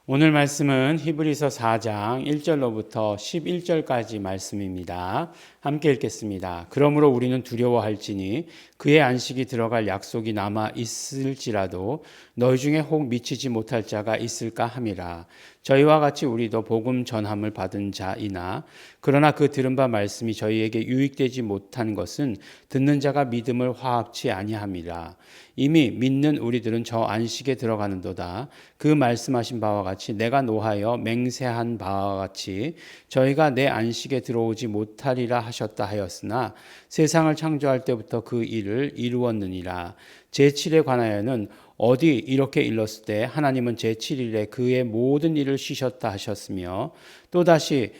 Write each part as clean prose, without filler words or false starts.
오늘 말씀은 히브리서 4장 1절로부터 11절까지 말씀입니다. 함께 읽겠습니다. 그러므로 우리는 두려워할지니 그의 안식이 들어갈 약속이 남아 있을지라도 너희 중에 혹 미치지 못할 자가 있을까 함이라. 저희와 같이 우리도 복음 전함을 받은 자이나 그러나 그 들은 바 말씀이 저희에게 유익되지 못한 것은 듣는 자가 믿음을 화합치 아니함이라. 이미 믿는 우리들은 저 안식에 들어가는도다. 그 말씀하신 바와 같이 내가 노하여 맹세한 바와 같이 저희가 내 안식에 들어오지 못하리라 하셨다 하였으나 세상을 창조할 때부터 그 일을 이루었느니라. 제7에 관하여는 어디 이렇게 일렀을 때 하나님은 제7일에 그의 모든 일을 쉬셨다 하셨으며 또다시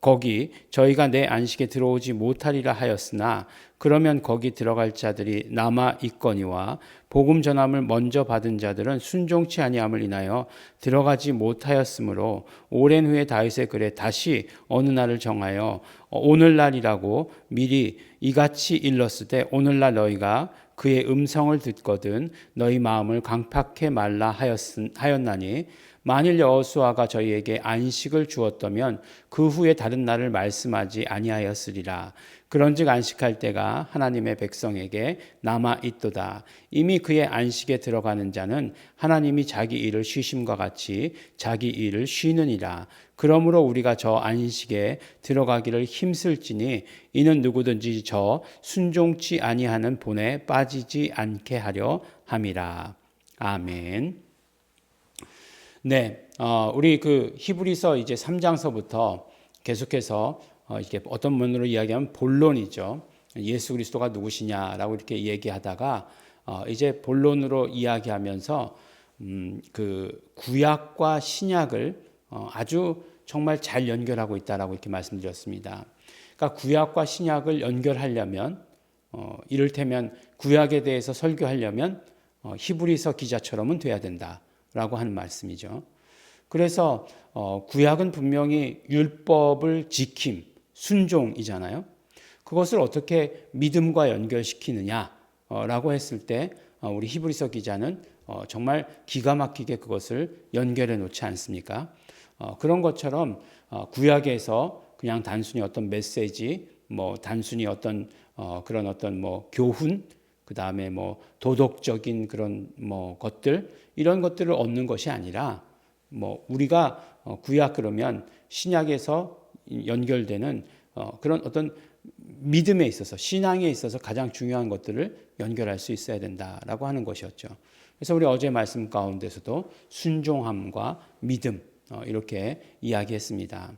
거기 저희가 내 안식에 들어오지 못하리라 하였으나 그러면 거기 들어갈 자들이 남아 있거니와 복음 전함을 먼저 받은 자들은 순종치 아니함을 인하여 들어가지 못하였으므로 오랜 후에 다윗의 글에 다시 어느 날을 정하여 오늘날이라고 미리 이같이 일렀을 때 오늘날 너희가 그의 음성을 듣거든 너희 마음을 강팍해 말라 하였나니 만일 여호수아가 저희에게 안식을 주었다면 그 후에 다른 날을 말씀하지 아니하였으리라. 그런즉 안식할 때가 하나님의 백성에게 남아 있도다. 이미 그의 안식에 들어가는 자는 하나님이 자기 일을 쉬심과 같이 자기 일을 쉬느니라. 그러므로 우리가 저 안식에 들어가기를 힘쓸지니 이는 누구든지 저 순종치 아니하는 본에 빠지지 않게 하려 함이라. 아멘. 네, 우리 그 히브리서 이제 3장서부터 계속해서 이렇게 어떤 면으로 이야기하면 본론이죠. 예수 그리스도가 누구시냐라고 이렇게 얘기하다가 이제 본론으로 이야기하면서 그 구약과 신약을 아주 정말 잘 연결하고 있다라고 이렇게 말씀드렸습니다. 그러니까 구약과 신약을 연결하려면 이를테면 구약에 대해서 설교하려면 히브리서 기자처럼은 돼야 된다라고 하는 말씀이죠. 그래서 구약은 분명히 율법을 지킴, 순종이잖아요. 그것을 어떻게 믿음과 연결시키느냐라고 했을 때 우리 히브리서 기자는 정말 기가 막히게 그것을 연결해 놓지 않습니까? 그런 것처럼 구약에서 그냥 단순히 어떤 메시지, 뭐 단순히 어떤 그런 어떤 뭐 교훈, 그 다음에 뭐 도덕적인 그런 뭐 것들 이런 것들을 얻는 것이 아니라 뭐 우리가 구약 그러면 신약에서 연결되는 그런 어떤 믿음에 있어서 신앙에 있어서 가장 중요한 것들을 연결할 수 있어야 된다라고 하는 것이었죠. 그래서 우리 어제 말씀 가운데서도 순종함과 믿음 이렇게 이야기했습니다.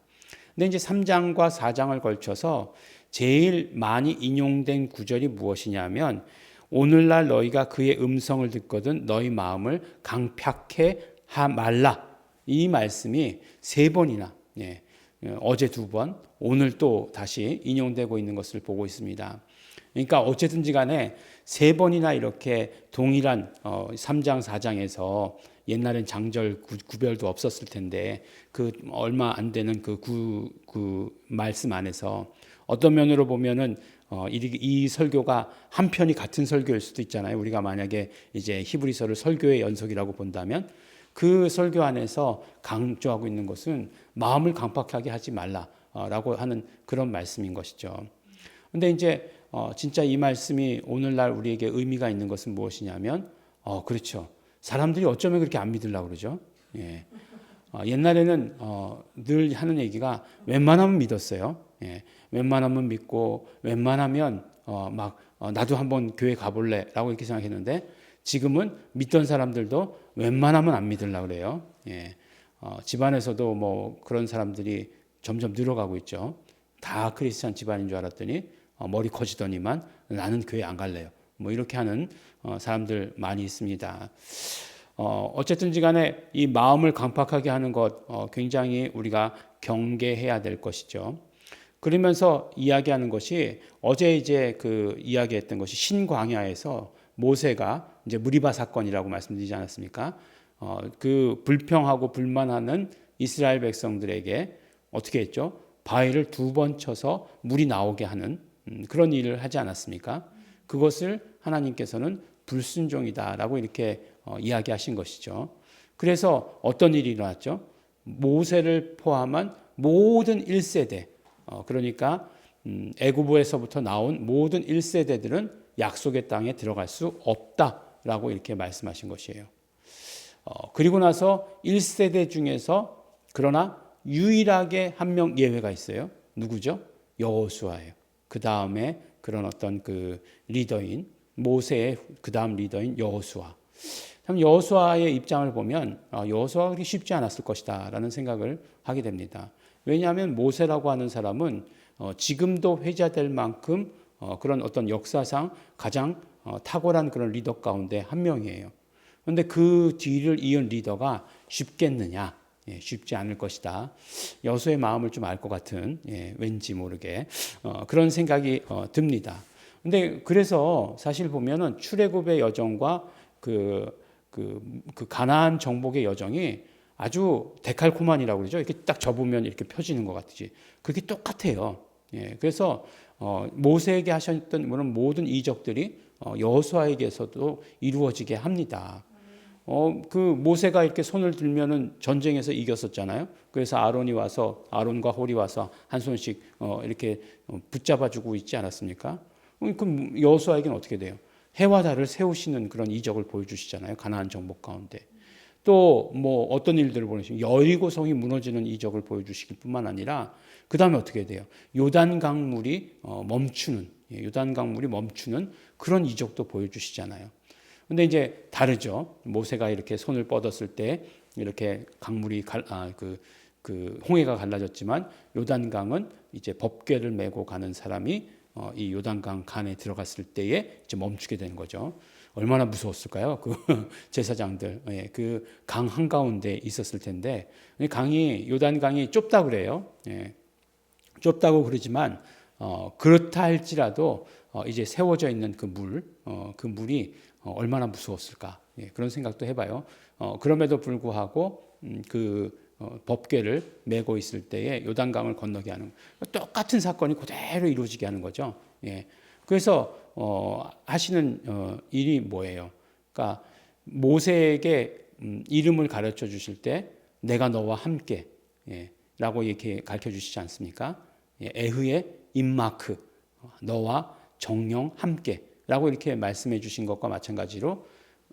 근데 이제 3장과 4장을 걸쳐서 제일 많이 인용된 구절이 무엇이냐면 오늘날 너희가 그의 음성을 듣거든 너희 마음을 강팍해 말라. 이 말씀이 3번이나 어제 2번, 오늘 또 다시 인용되고 있는 것을 보고 있습니다. 그러니까 어쨌든지 간에 3번이나 이렇게 동일한 3장, 4장에서 옛날엔 장절 구별도 없었을 텐데 그 얼마 안 되는 그 말씀 안에서 어떤 면으로 보면은 이 설교가 한 편이 같은 설교일 수도 있잖아요. 우리가 만약에 이제 히브리서를 설교의 연속이라고 본다면 그 설교 안에서 강조하고 있는 것은 마음을 강팍하게 하지 말라라고 하는 그런 말씀인 것이죠. 근데 이제 진짜 이 말씀이 오늘날 우리에게 의미가 있는 것은 무엇이냐면 그렇죠. 사람들이 어쩌면 그렇게 안 믿으려고 그러죠. 예. 옛날에는 늘 하는 얘기가 웬만하면 믿었어요. 예. 웬만하면 믿고 웬만하면 나도 한번 교회 가볼래라고 이렇게 생각했는데 지금은 믿던 사람들도 웬만하면 안 믿으려고 그래요. 예. 집안에서도 뭐 그런 사람들이 점점 늘어가고 있죠. 다 크리스찬 집안인 줄 알았더니 머리 커지더니만 나는 교회 안 갈래요. 뭐 이렇게 하는 사람들 많이 있습니다. 어쨌든지 간에 이 마음을 강팍하게 하는 것 굉장히 우리가 경계해야 될 것이죠. 그러면서 이야기하는 것이 어제 이제 그 이야기했던 것이 신광야에서 모세가 이제 무리바 사건이라고 말씀드리지 않았습니까? 그 불평하고 불만하는 이스라엘 백성들에게 어떻게 했죠? 바위를 2번 쳐서 물이 나오게 하는 그런 일을 하지 않았습니까? 그것을 하나님께서는 불순종이다라고 이렇게 이야기하신 것이죠. 그래서 어떤 일이 일어났죠? 모세를 포함한 모든 1세대, 그러니까 애굽에서부터 나온 모든 1세대들은 약속의 땅에 들어갈 수 없다라고 이렇게 말씀하신 것이에요. 그리고 나서 1세대 중에서 그러나 유일하게 한 명 예외가 있어요. 누구죠? 여호수아예요. 그 다음에 그런 어떤 그 리더인 모세의 그 다음 리더인 여호수아. 참 여호수아의 입장을 보면 여호수아가 그렇게 쉽지 않았을 것이다라는 생각을 하게 됩니다. 왜냐하면 모세라고 하는 사람은 지금도 회자될 만큼 그런 어떤 역사상 가장 탁월한 그런 리더 가운데 한 명이에요. 그런데 그 뒤를 이은 리더가 쉽겠느냐? 쉽지 않을 것이다. 여호수아의 마음을 좀 알 것 같은 왠지 모르게 그런 생각이 듭니다. 근데 그래서 사실 보면은 출애굽의 여정과 그 가나안 정복의 여정이 아주 데칼코마니라고 그러죠. 이렇게 딱 접으면 이렇게 펴지는 것 같지. 그게 똑같아요. 그래서 모세에게 하셨던 모든 이적들이 여호수아에게서도 이루어지게 합니다. 그 모세가 이렇게 손을 들면은 전쟁에서 이겼었잖아요. 그래서 아론과 홀이 와서 한 손씩 이렇게 붙잡아주고 있지 않았습니까? 그럼 여호수아에게는 어떻게 돼요? 해와 달을 세우시는 그런 이적을 보여주시잖아요. 가나안 정복 가운데. 또 뭐 어떤 일들을 보내시면 여리고 성이 무너지는 이적을 보여주시길 뿐만 아니라 그 다음에 어떻게 돼요? 요단 강물이 멈추는 그런 이적도 보여주시잖아요. 근데 이제 다르죠. 모세가 이렇게 손을 뻗었을 때 이렇게 강물이 그 홍해가 갈라졌지만 요단강은 이제 법궤를 메고 가는 사람이 이 요단강 간에 들어갔을 때에 이제 멈추게 되는 거죠. 얼마나 무서웠을까요? 그 제사장들 그 강 한가운데 있었을 텐데 요단강이 좁다 그래요. 좁다고 그러지만 그렇다 할지라도 이제 세워져 있는 그 물이 얼마나 무서웠을까 그런 생각도 해봐요. 그럼에도 불구하고 법궤를 메고 있을 때에 요단강을 건너게 하는 똑같은 사건이 그대로 이루어지게 하는 거죠. 그래서 하시는 일이 뭐예요? 그러니까 모세에게 이름을 가르쳐 주실 때 내가 너와 함께 라고 이렇게 가르쳐 주시지 않습니까? 에흐의 임마크 너와 정령 함께 라고 이렇게 말씀해 주신 것과 마찬가지로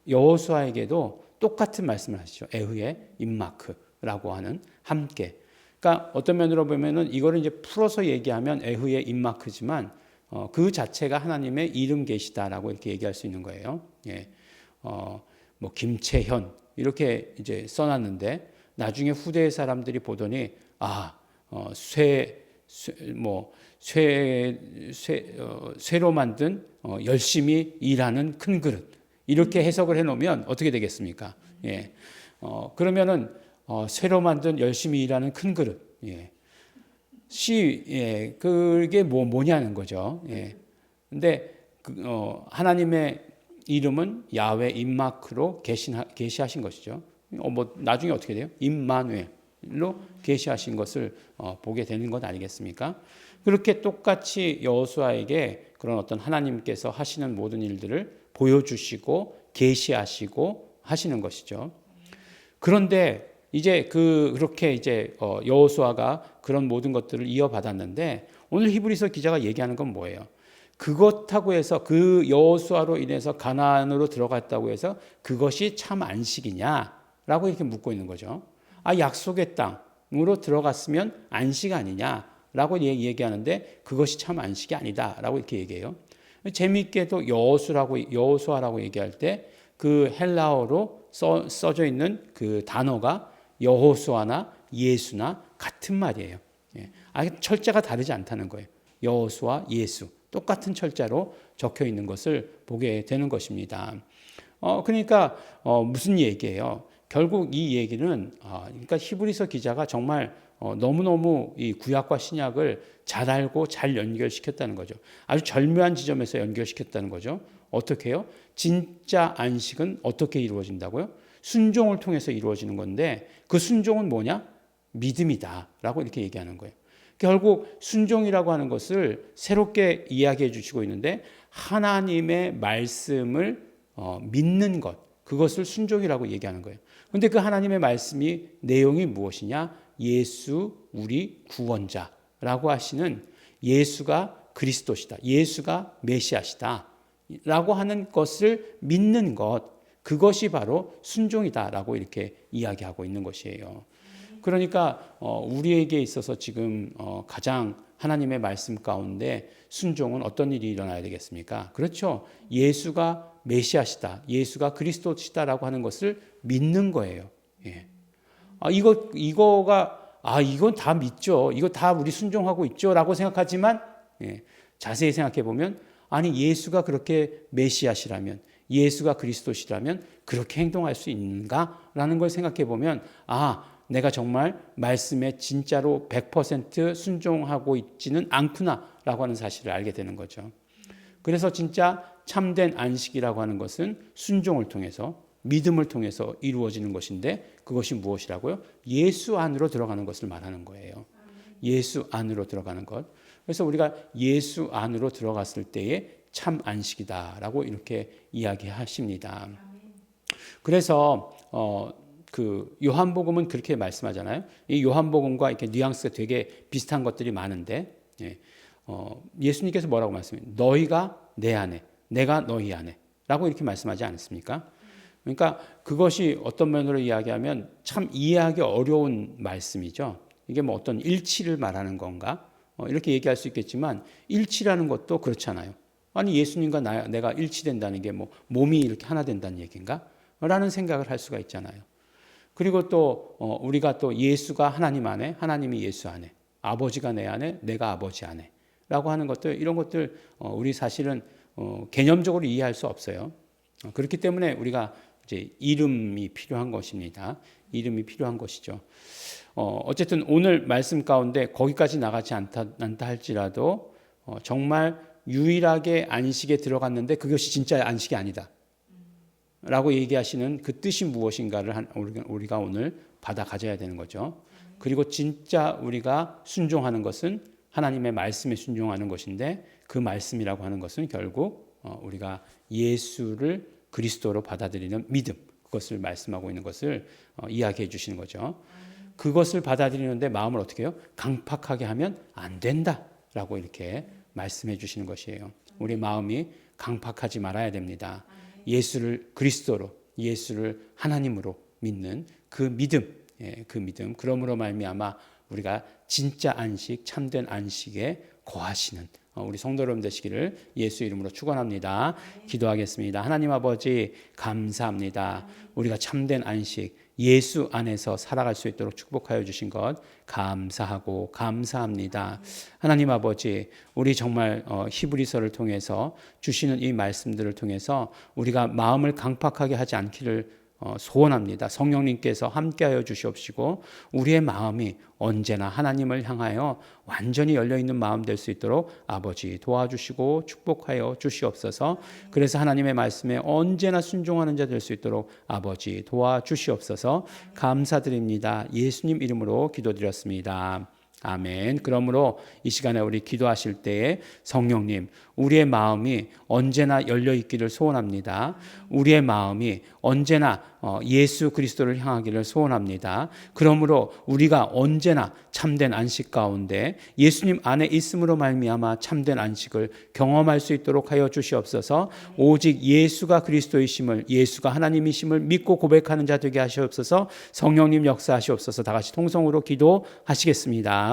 여호수아에게도 똑같은 말씀을 하시죠. 에흐의 임마크라고 하는 함께. 그러니까 어떤 면으로 보면은 이거를 이제 풀어서 얘기하면 에흐의 임마크지만 그 자체가 하나님의 이름 계시다라고 이렇게 얘기할 수 있는 거예요. 뭐 김채현 이렇게 이제 써놨는데 나중에 후대의 사람들이 보더니 쇠로 만든 열심히 일하는 큰 그릇 이렇게 해석을 해놓으면 어떻게 되겠습니까? 그러면은 쇠로 만든 열심히 일하는 큰 그릇 그게 뭐냐는 거죠. 근데 하나님의 이름은 야훼 임마크로 계시하신 것이죠. 뭐 나중에 어떻게 돼요? 임마누엘로 계시하신 것을 보게 되는 것 아니겠습니까? 그렇게 똑같이 여호수아에게 그런 어떤 하나님께서 하시는 모든 일들을 보여주시고 계시하시고 하시는 것이죠. 그런데 이제 그렇게 이제 여호수아가 그런 모든 것들을 이어받았는데 오늘 히브리서 기자가 얘기하는 건 뭐예요? 그것하고 해서 그 여호수아로 인해서 가나안으로 들어갔다고 해서 그것이 참 안식이냐라고 이렇게 묻고 있는 거죠. 약속의 땅으로 들어갔으면 안식 아니냐라고 얘기하는데 그것이 참 안식이 아니다라고 이렇게 얘기해요. 재미있게도 여호수아라고 얘기할 때 그 헬라어로 써져 있는 그 단어가 여호수아나 예수나 같은 말이에요. 철자가 다르지 않다는 거예요. 여호수아, 예수 똑같은 철자로 적혀 있는 것을 보게 되는 것입니다. 그러니까 무슨 얘기예요? 결국 이 얘기는 그러니까 히브리서 기자가 정말 너무너무 이 구약과 신약을 잘 알고 잘 연결시켰다는 거죠. 아주 절묘한 지점에서 연결시켰다는 거죠. 어떻게 해요? 진짜 안식은 어떻게 이루어진다고요? 순종을 통해서 이루어지는 건데 그 순종은 뭐냐? 믿음이다라고 이렇게 얘기하는 거예요. 결국 순종이라고 하는 것을 새롭게 이야기해 주시고 있는데 하나님의 말씀을 믿는 것, 그것을 순종이라고 얘기하는 거예요. 근데 그 하나님의 말씀이 내용이 무엇이냐? 예수 우리 구원자라고 하시는 예수가 그리스도시다. 예수가 메시아시다. 라고 하는 것을 믿는 것, 그것이 바로 순종이다라고 이렇게 이야기하고 있는 것이에요. 그러니까 우리에게 있어서 지금 가장 하나님의 말씀 가운데 순종은 어떤 일이 일어나야 되겠습니까? 그렇죠. 예수가 메시아시다. 예수가 그리스도시다라고 하는 것을 믿는 거예요. 예. 이건 다 믿죠. 이거 다 우리 순종하고 있죠라고 생각하지만 자세히 생각해 보면 아니 예수가 그렇게 메시아시라면 예수가 그리스도시라면 그렇게 행동할 수 있는가라는 걸 생각해 보면 내가 정말 말씀에 진짜로 100% 순종하고 있지는 않구나라고 하는 사실을 알게 되는 거죠. 그래서 진짜 참된 안식이라고 하는 것은 순종을 통해서 믿음을 통해서 이루어지는 것인데 그것이 무엇이라고요? 예수 안으로 들어가는 것을 말하는 거예요. 예수 안으로 들어가는 것. 그래서 우리가 예수 안으로 들어갔을 때의 참 안식이다라고 이렇게 이야기하십니다. 그래서 그 요한복음은 그렇게 말씀하잖아요. 이 요한복음과 이렇게 뉘앙스가 되게 비슷한 것들이 많은데 예수님께서 뭐라고 말씀해요? 너희가 내 안에, 내가 너희 안에 라고 이렇게 말씀하지 않습니까? 그러니까 그것이 어떤 면으로 이야기하면 참 이해하기 어려운 말씀이죠. 이게 뭐 어떤 일치를 말하는 건가? 이렇게 얘기할 수 있겠지만 일치라는 것도 그렇잖아요. 아니 예수님과 내가 일치된다는 게 뭐 몸이 이렇게 하나 된다는 얘기인가? 라는 생각을 할 수가 있잖아요. 그리고 또 우리가 또 예수가 하나님 안에, 하나님이 예수 안에, 아버지가 내 안에, 내가 아버지 안에 라고 하는 것들, 이런 것들 우리 사실은 개념적으로 이해할 수 없어요. 그렇기 때문에 우리가 이제 이름이 필요한 것입니다. 이름이 필요한 것이죠. 어쨌든 오늘 말씀 가운데 거기까지 나가지 않다 할지라도 정말 유일하게 안식에 들어갔는데 그것이 진짜 안식이 아니다 라고 얘기하시는 그 뜻이 무엇인가를 우리가 오늘 받아 가져야 되는 거죠. 그리고 진짜 우리가 순종하는 것은 하나님의 말씀에 순종하는 것인데 그 말씀이라고 하는 것은 결국 우리가 예수를 그리스도로 받아들이는 믿음, 그것을 말씀하고 있는 것을 이야기해 주시는 거죠. 그것을 받아들이는데 마음을 어떻게 해요? 강팍하게 하면 안 된다라고 이렇게 말씀해 주시는 것이에요. 우리 마음이 강팍하지 말아야 됩니다. 예수를 그리스도로, 예수를 하나님으로 믿는 그 믿음, 그 믿음. 그러므로 말미암아 우리가 진짜 안식, 참된 안식에 거하시는 우리 성도 여러분 되시기를 예수 이름으로 축원합니다. 기도하겠습니다. 하나님 아버지 감사합니다. 우리가 참된 안식, 예수 안에서 살아갈 수 있도록 축복하여 주신 것 감사하고 감사합니다. 하나님 아버지, 우리 정말 히브리서를 통해서 주시는 이 말씀들을 통해서 우리가 마음을 강팍하게 하지 않기를 소원합니다. 성령님께서 함께하여 주시옵시고 우리의 마음이 언제나 하나님을 향하여 완전히 열려있는 마음 될 수 있도록 아버지 도와주시고 축복하여 주시옵소서. 그래서 하나님의 말씀에 언제나 순종하는 자 될 수 있도록 아버지 도와주시옵소서. 감사드립니다. 예수님 이름으로 기도드렸습니다. 아멘. 그러므로 이 시간에 우리 기도하실 때에 성령님, 우리의 마음이 언제나 열려 있기를 소원합니다. 우리의 마음이 언제나 예수 그리스도를 향하기를 소원합니다. 그러므로 우리가 언제나 참된 안식 가운데 예수님 안에 있음으로 말미암아 참된 안식을 경험할 수 있도록 하여 주시옵소서. 오직 예수가 그리스도이심을, 예수가 하나님이심을 믿고 고백하는 자 되게 하시옵소서. 성령님 역사하시옵소서. 다 같이 통성으로 기도하시겠습니다.